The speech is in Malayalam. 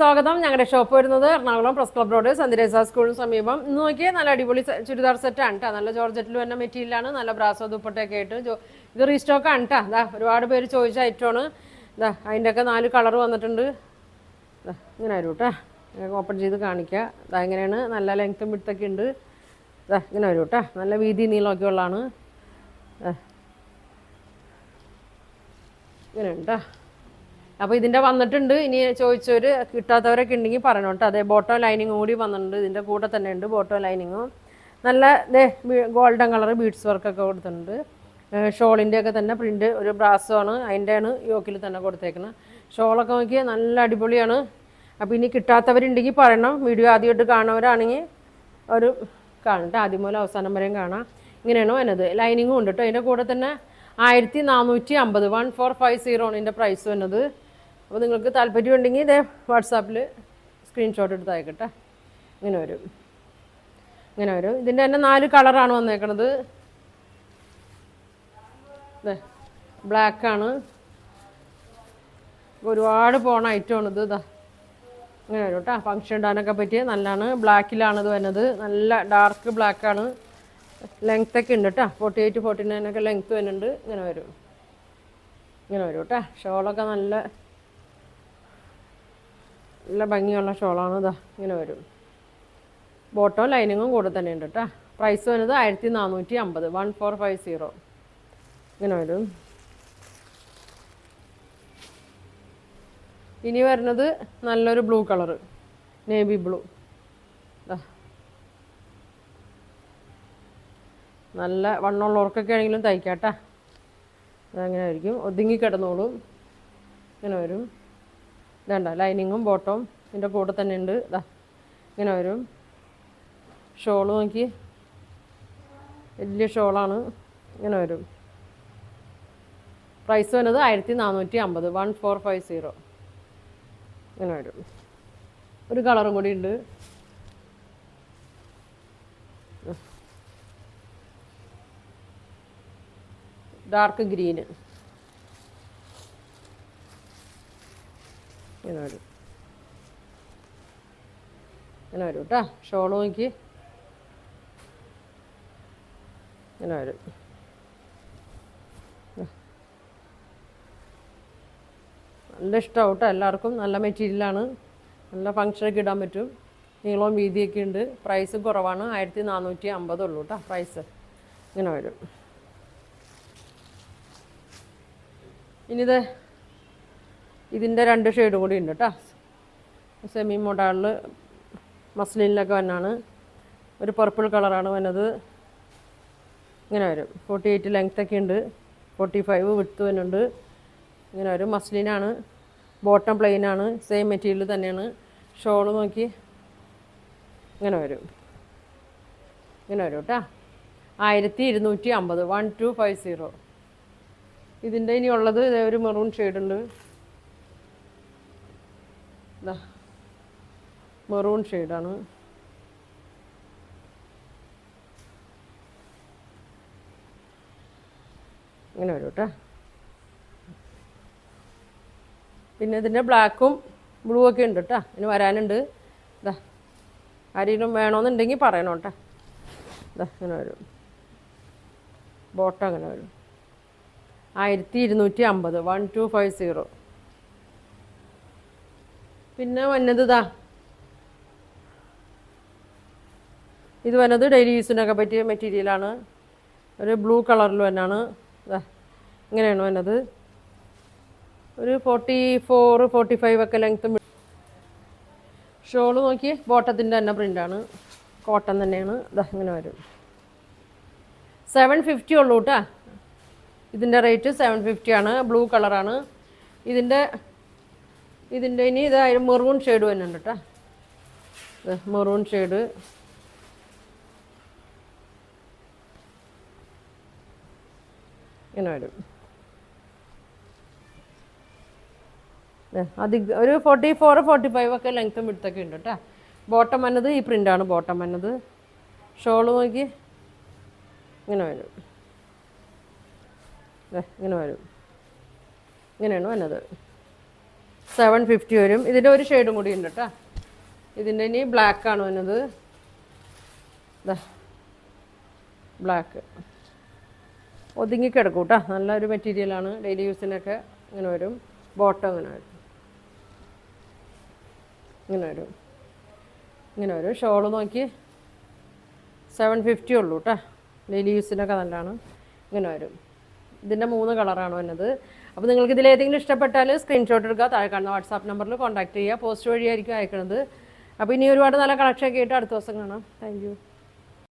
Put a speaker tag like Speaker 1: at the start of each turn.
Speaker 1: സ്വാഗതം. ഞങ്ങളുടെ ഷോപ്പ് വരുന്നത് എറണാകുളം പ്രസ് ക്ലബ് റോഡ് സന്ധിരേസ സ്കൂളിന് സമീപം. ഇന്ന് നോക്കിയാൽ നല്ല അടിപൊളി ചുരിദാർ സെറ്റാണ് കേട്ടോ. നല്ല ജോർജറ്റിൽ വരുന്ന മെറ്റീരിയലാണ്. നല്ല ബ്രാസോ ദുപ്പട്ടയൊക്കെ ആയിട്ട് ഇത് റീസ്റ്റോക്കാണ് കേട്ടോ. ഇതാ ഒരുപാട് പേര് ചോദിച്ച ഐറ്റമാണ്. ഇതാ അതിൻ്റെയൊക്കെ 4 കളർ വന്നിട്ടുണ്ട്. ഇങ്ങനെ വരും കേട്ടോ. ഓപ്പൺ ചെയ്ത് കാണിക്കുക. ഇതാ ഇങ്ങനെയാണ്. നല്ല ലെങ്ത്തും വിഡ്ത്തൊക്കെ ഉണ്ട്. ഇതാ ഇങ്ങനെ വരും കേട്ടോ. നല്ല വീതി നീളമൊക്കെ ഉള്ളതാണ്. ഇങ്ങനെയുണ്ട് കേട്ടോ. അപ്പോൾ ഇതിൻ്റെ വന്നിട്ടുണ്ട്. ഇനി ചോദിച്ചവർ കിട്ടാത്തവരൊക്കെ ഉണ്ടെങ്കിൽ പറയണം കേട്ടോ. അതേ ബോട്ടോ ലൈനിങ് കൂടി വന്നിട്ടുണ്ട്. ഇതിൻ്റെ കൂടെ തന്നെ ഉണ്ട് ബോട്ടോ ലൈനിങ്ങും. നല്ല ഗോൾഡൻ കളർ ബീഡ്സ് വർക്കൊക്കെ കൊടുത്തിട്ടുണ്ട്. ഷോളിൻ്റെയൊക്കെ തന്നെ പ്രിൻ്റ് ഒരു ബ്രാസമാണ്. അതിൻ്റെയാണ് യോക്കിൽ തന്നെ കൊടുത്തേക്കുന്നത്. ഷോളൊക്കെ നോക്കിയാൽ നല്ല അടിപൊളിയാണ്. അപ്പോൾ ഇനി കിട്ടാത്തവരുണ്ടെങ്കിൽ പറയണം. വീഡിയോ ആദ്യമായിട്ട് കാണുന്നവരാണെങ്കിൽ ഒരു കാണട്ടെ. ആദ്യം മുതൽ അവസാനം വരെയും കാണാം. ഇങ്ങനെയാണ് വന്നത്. ലൈനിങ്ങും ഉണ്ട് കേട്ടോ. അതിൻ്റെ കൂടെ തന്നെ 1450 1450 ആണ് ഇതിൻ്റെ പ്രൈസ് വന്നത്. അപ്പോൾ നിങ്ങൾക്ക് താല്പര്യം ഉണ്ടെങ്കിൽ ഇതേ വാട്സാപ്പിൽ സ്ക്രീൻഷോട്ട് എടുത്ത് അയക്കട്ടെ. ഇങ്ങനെ വരും. ഇതിൻ്റെ തന്നെ 4 കളറാണ് വന്നേക്കണത്. ഇതേ ബ്ലാക്കാണ്. ഒരുപാട് പോണ ഐറ്റമാണിത്. ഇതാ ഇങ്ങനെ വരും കേട്ടോ. ഫങ്ഷൻ ഇടാനൊക്കെ പറ്റിയ നല്ലതാണ്. ബ്ലാക്കിലാണ് ഇത് വരുന്നത്. നല്ല ഡാർക്ക് ബ്ലാക്കാണ്. ലെങ്ത്തൊക്കെ ഉണ്ട് കേട്ടോ. 48 49 ലെങ്ത്ത് വരുന്നുണ്ട്. ഇങ്ങനെ വരും കേട്ടോ. ഷോളൊക്കെ നല്ല ഭംഗിയുള്ള ഷോളാണ്. ഇതാ ഇങ്ങനെ വരും. ബോട്ടോ ലൈനിങ്ങും കൂടെ തന്നെ ഉണ്ട് കേട്ടോ. പ്രൈസ് വരുന്നത് 1450 1450. ഇങ്ങനെ വരും. ഇനി വരുന്നത് നല്ലൊരു ബ്ലൂ കളറ്, നേവി ബ്ലൂ. നല്ല വണ്ണമുള്ളവർക്കൊക്കെ ആണെങ്കിലും തയ്ക്കാട്ടാ. അതങ്ങനെ ആയിരിക്കും. ഒതുങ്ങി കിടന്നോളും. ഇങ്ങനെ വരും. ഇതണ്ട ലൈനിങ്ങും ബോട്ടവും ഇതിൻ്റെ കൂടെ തന്നെ ഉണ്ട്. ഇതാ ഇങ്ങനെ വരും. ഷോള് നോക്കി വലിയ ഷോളാണ്. ഇങ്ങനെ വരും. പ്രൈസ് വരുന്നത് 1450 1450. ഇങ്ങനെ വരും. ഒരു കളറും കൂടി ഉണ്ട്. Dark green. ഇങ്ങനെ വരും കേട്ടോ. ഷോൾ നോക്കി ഇങ്ങനെ വരും. നല്ല ഇഷ്ടമാവും കേട്ടോ എല്ലാവർക്കും. നല്ല മെറ്റീരിയലാണ്. നല്ല ഫങ്ഷനൊക്കെ ഇടാൻ പറ്റും. നീളവും വീതിയൊക്കെ ഉണ്ട്. പ്രൈസും കുറവാണ്. 1450 ഉള്ളൂ കേട്ടോ പ്രൈസ്. ഇങ്ങനെ വരും. ഇനിത് ഇതിൻ്റെ 2 ഷെയ്ഡും കൂടി ഉണ്ട് കേട്ടോ. സെമി മോഡലിൽ മസ്ലിനിലൊക്കെ വന്നാണ്. ഒരു പർപ്പിൾ കളറാണ് വന്നത്. ഇങ്ങനെ വരും. 48 ലെങ്ത്തൊക്കെ ഉണ്ട്. 45 വിഡ്ത്ത് വരുന്നുണ്ട്. ഇങ്ങനെ വരും. മസ്ലിനാണ്. ബോട്ടം പ്ലെയിനാണ്. സെയിം മെറ്റീരിയൽ തന്നെയാണ്. ഷോള് നോക്കി ഇങ്ങനെ വരും കേട്ടോ. 1250 1250. ഇതിൻ്റെ ഇനി ഉള്ളത് ഒരു മെറൂൺ ഷെയ്ഡുണ്ട്. ഇതാ മെറൂൺ ഷെയ്ഡാണ്. ഇങ്ങനെ വരും കേട്ടോ. പിന്നെ ഇതിൻ്റെ ബ്ലാക്കും ബ്ലൂ ഒക്കെ ഉണ്ട് കേട്ടോ. ഇനി വരാനുണ്ട്. ഇതാ ആരെങ്കിലും വേണമെന്നുണ്ടെങ്കിൽ പറയണം കേട്ടോ. ഇതാ ഇങ്ങനെ വരും. ബോട്ടം അങ്ങനെ വരും. 1250 1250. പിന്നെ വന്നത് ഇത് വന്നത് ഡെയിലി യൂസിനൊക്കെ പറ്റിയ മെറ്റീരിയലാണ്. ഒരു ബ്ലൂ കളറിൽ തന്നെയാണ്. ഇങ്ങനെയാണ് വന്നത്. ഒരു 44 45 ലെങ്ത്തും. ഷോള് നോക്കി ബോട്ടത്തിൻ്റെ തന്നെ പ്രിൻ്റാണ്. കോട്ടൺ തന്നെയാണ്. ഇങ്ങനെ വരും. 750 ഉള്ളൂ കേട്ടോ. ഇതിൻ്റെ റേറ്റ് 750 ആണ്. ബ്ലൂ കളറാണ്. ഇതിൻ്റെ ഇനി ഇതായാലും മെറൂൺ ഷെയ്ഡ് തന്നെ ഉണ്ട് കേട്ടോ. Maroon shade. ഇങ്ങനെ വരും. ഒരു 44 45 ലെങ്ത്തും വിഡ്ത്തൊക്കെ ഉണ്ട് കേട്ടോ. ബോട്ടം വന്നത് ഈ പ്രിൻ്റാണ് ബോട്ടം വന്നത്. ഷോള് നോക്കി ഇങ്ങനെ വരും. ഇങ്ങനെയാണ് വന്നത്. 750 വരും. ഇതിൻ്റെ ഒരു ഷെയ്ഡും കൂടി ഉണ്ട് കേട്ടോ. ഇതിൻ്റെ ഇനി ബ്ലാക്ക് ആണ് വരുന്നത്. ബ്ലാക്ക് ഒതുങ്ങി കിടക്കും കേട്ടോ. നല്ലൊരു മെറ്റീരിയലാണ്. ഡെയിലി യൂസിനൊക്കെ ഇങ്ങനെ വരും. ബോട്ടം ഇങ്ങനെ വരും, ഇങ്ങനെ വരും, ഇങ്ങനെ വരും. ഷോള് നോക്കി 750 ഉള്ളൂ കേട്ടോ. ഡെയിലി യൂസിനൊക്കെ നല്ലതാണ്. ഇങ്ങനെ വരും. ഇതിൻ്റെ 3 കളറാണ് വരുന്നത്. അപ്പോൾ നിങ്ങൾക്ക് ഇതിലേതെങ്കിലും ഇഷ്ടപ്പെട്ടാൽ സ്ക്രീൻഷോട്ട് എടുക്കുക. താഴെ കാണുന്ന വാട്സാപ്പ് നമ്പറിൽ കോൺടാക്ട് ചെയ്യുക. പോസ്റ്റ് വഴിയായിരിക്കും അയക്കുന്നത്. അപ്പോൾ ഇനി ഒരുപാട് നല്ല കളക്ഷനൊക്കെ ആയിട്ട് അടുത്ത ദിവസം കാണാം. Thank you.